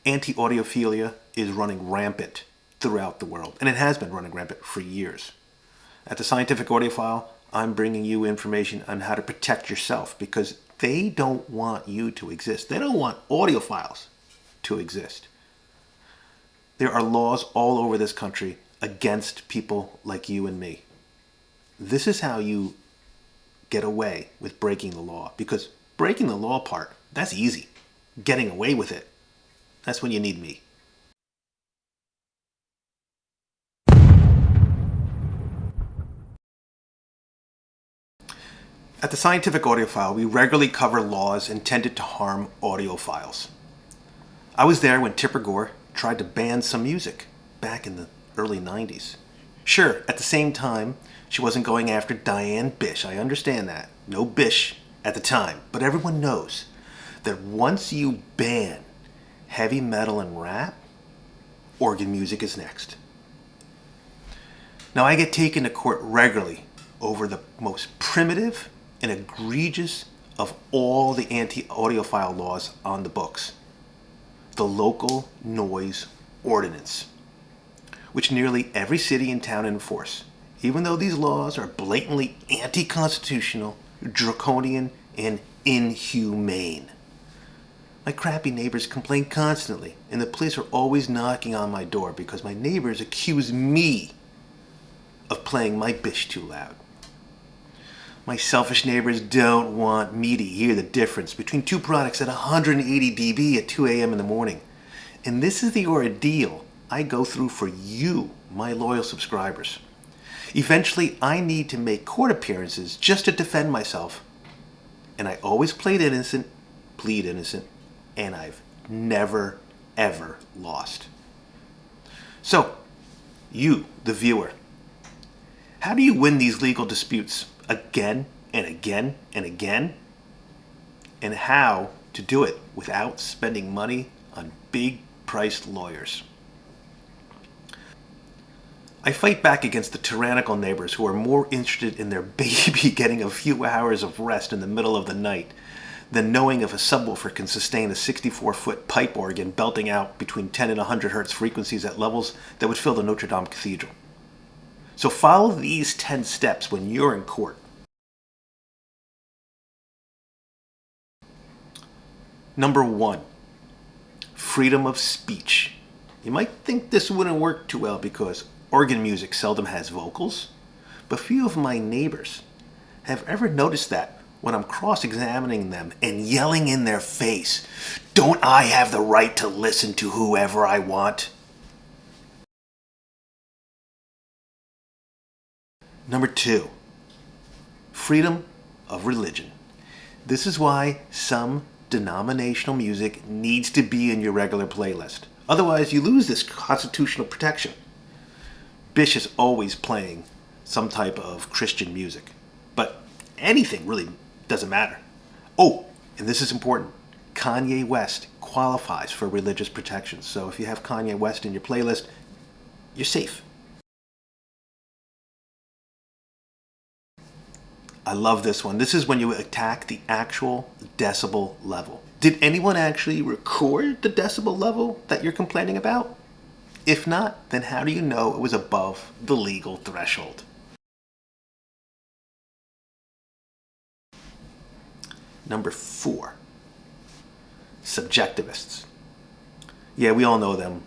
Anti-audiophilia is running rampant throughout the world, and it has been running rampant for years. At the Scientific Audiophile, I'm bringing you information on how to protect yourself because they don't want you to exist. They don't want audiophiles to exist. There are laws all over this country against people like you and me. This is how you get away with breaking the law, because breaking the law part, that's easy. Getting away with it, that's when you need me. At the Scientific Audiophile, we regularly cover laws intended to harm audiophiles. I was there when Tipper Gore tried to ban some music back in the early 90s. Sure, at the same time, she wasn't going after Diane Bish. I understand that. No Bish at the time. But everyone knows that once you ban heavy metal and rap, organ music is next. Now, I get taken to court regularly over the most primitive and egregious of all the anti-audiophile laws on the books. The local noise ordinance, which nearly every city and town enforce, even though these laws are blatantly anti-constitutional, draconian, and inhumane. My crappy neighbors complain constantly, and the police are always knocking on my door because my neighbors accuse me of playing my bish too loud. My selfish neighbors don't want me to hear the difference between two products at 180 dB at 2 a.m. in the morning. And this is the ordeal I go through for you, my loyal subscribers. Eventually, I need to make court appearances just to defend myself. And I always plead innocent, and I've never, ever lost. So, you, the viewer, how do you win these legal disputes again and again and again? And how to do it without spending money on big-priced lawyers? I fight back against the tyrannical neighbors who are more interested in their baby getting a few hours of rest in the middle of the night than knowing if a subwoofer can sustain a 64-foot pipe organ belting out between 10 and 100 hertz frequencies at levels that would fill the Notre Dame Cathedral. So follow these 10 steps when you're in court. Number 1, freedom of speech. You might think this wouldn't work too well because organ music seldom has vocals, but few of my neighbors have ever noticed that when I'm cross-examining them and yelling in their face, "Don't I have the right to listen to whoever I want?" Number 2, freedom of religion. This is why some denominational music needs to be in your regular playlist. Otherwise, you lose this constitutional protection. Bish is always playing some type of Christian music, but anything really doesn't matter. Oh, and this is important. Kanye West qualifies for religious protection. So if you have Kanye West in your playlist, you're safe. I love this one. This is when you attack the actual decibel level. Did anyone actually record the decibel level that you're complaining about? If not, then how do you know it was above the legal threshold? Number 4, subjectivists. Yeah, we all know them,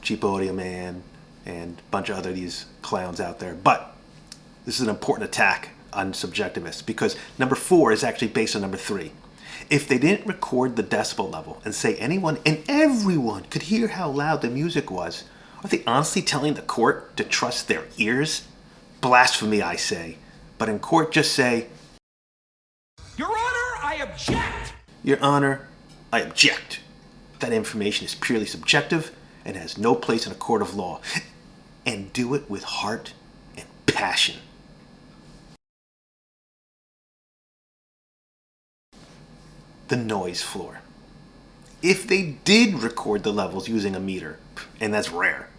Cheap Audio Man and a bunch of other these clowns out there. But this is an important attack on subjectivists because number 4 is actually based on number 3. If they didn't record the decibel level and say anyone and everyone could hear how loud the music was, are they honestly telling the court to trust their ears? Blasphemy, I say. But in court, just say, "Your Honor, I object!" "Your Honor, I object. That information is purely subjective and has no place in a court of law." And do it with heart and passion. The noise floor. If they did record the levels using a meter, and that's rare,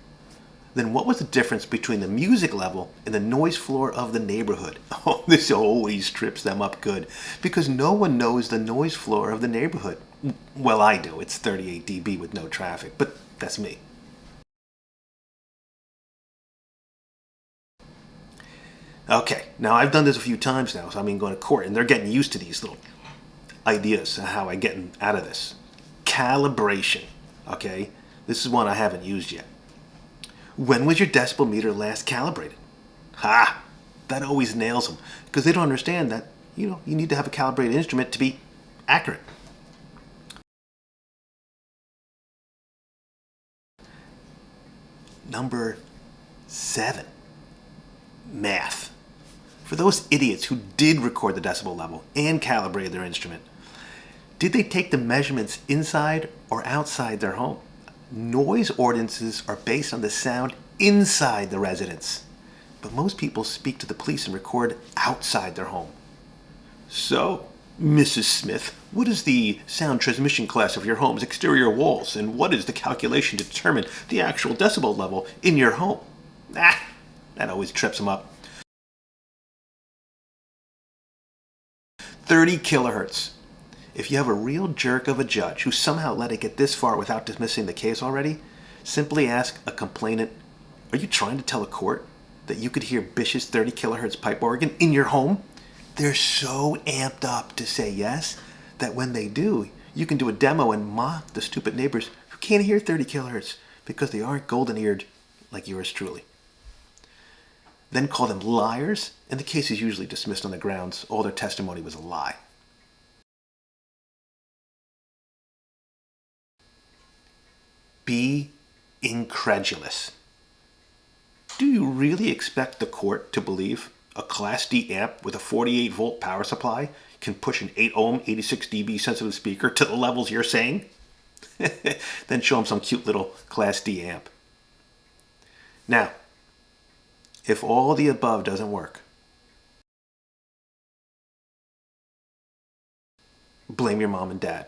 then what was the difference between the music level and the noise floor of the neighborhood? Oh, this always trips them up good, because no one knows the noise floor of the neighborhood. Well, I do. It's 38 dB with no traffic, but that's me. Okay, now I've done this a few times now, so going to court, and they're getting used to these little ideas of how I get out of this. Calibration, okay? This is one I haven't used yet. When was your decibel meter last calibrated? Ha! That always nails them, because they don't understand that, you need to have a calibrated instrument to be accurate. Number 7, math. For those idiots who did record the decibel level and calibrated their instrument, did they take the measurements inside or outside their home? Noise ordinances are based on the sound inside the residence, but most people speak to the police and record outside their home. So, Mrs. Smith, what is the sound transmission class of your home's exterior walls, and what is the calculation to determine the actual decibel level in your home? That always trips them up. 30 kilohertz. If you have a real jerk of a judge who somehow let it get this far without dismissing the case already, simply ask a complainant, are you trying to tell a court that you could hear Bish's 30 kilohertz pipe organ in your home? They're so amped up to say yes that when they do, you can do a demo and mock the stupid neighbors who can't hear 30 kilohertz because they aren't golden-eared like yours truly. Then call them liars, and the case is usually dismissed on the grounds all their testimony was a lie. Be incredulous. Do you really expect the court to believe a Class D amp with a 48 volt power supply can push an 8 ohm 86 dB sensitive speaker to the levels you're saying? Then show them some cute little Class D amp. Now, if all the above doesn't work, blame your mom and dad.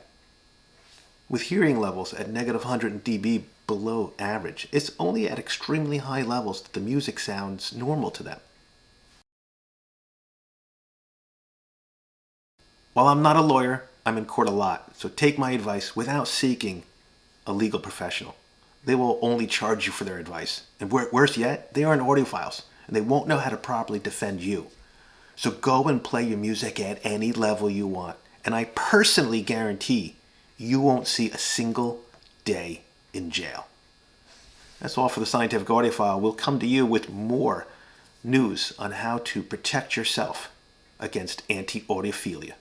With hearing levels at negative 100 dB below average, it's only at extremely high levels that the music sounds normal to them. While I'm not a lawyer, I'm in court a lot, so take my advice without seeking a legal professional. They will only charge you for their advice. And worse yet, they aren't audiophiles, and they won't know how to properly defend you. So go and play your music at any level you want, and I personally guarantee you won't see a single day in jail. That's all for the Scientific Audiophile. We'll come to you with more news on how to protect yourself against anti-audiophilia.